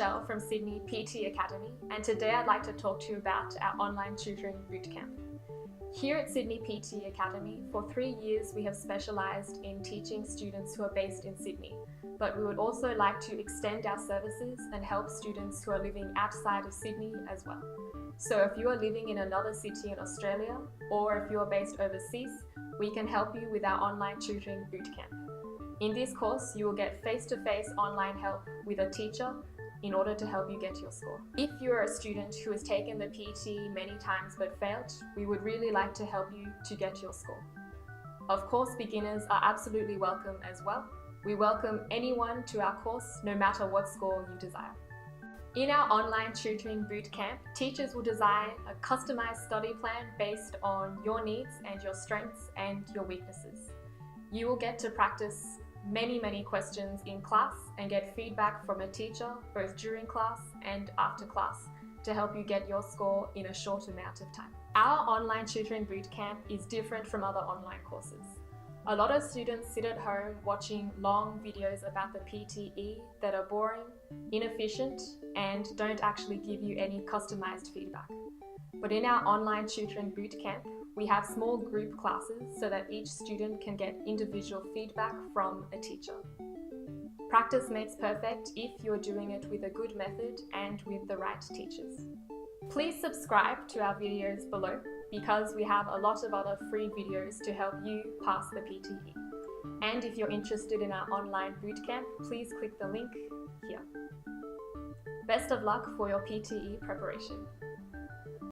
Michelle from Sydney PTE Academy, and today I'd like to talk to you about our online tutoring bootcamp. Here at Sydney PTE Academy, for 3 years we have specialised in teaching students who are based in Sydney, but we would also like to extend our services and help students who are living outside of Sydney as well. So if you are living in another city in Australia, or if you are based overseas, we can help you with our online tutoring bootcamp. In this course, you will get face-to-face online help with a teacher in order to help you get your score. If you're a student who has taken the PTE many times but failed, we would really like to help you to get your score. Of course, beginners are absolutely welcome as well. We welcome anyone to our course, no matter what score you desire. In our online tutoring bootcamp, teachers will design a customized study plan based on your needs and your strengths and your weaknesses. You will get to practice many questions in class and get feedback from a teacher both during class and after class to help you get your score in a short amount of time. Our online tutoring bootcamp is different from other online courses. A lot of students sit at home watching long videos about the PTE that are boring, inefficient, and don't actually give you any customized feedback. But in our online tutoring bootcamp, we have small group classes so that each student can get individual feedback from a teacher. Practice makes perfect if you're doing it with a good method and with the right teachers. Please subscribe to our videos below because we have a lot of other free videos to help you pass the PTE. And if you're interested in our online bootcamp, please click the link here. Best of luck for your PTE preparation.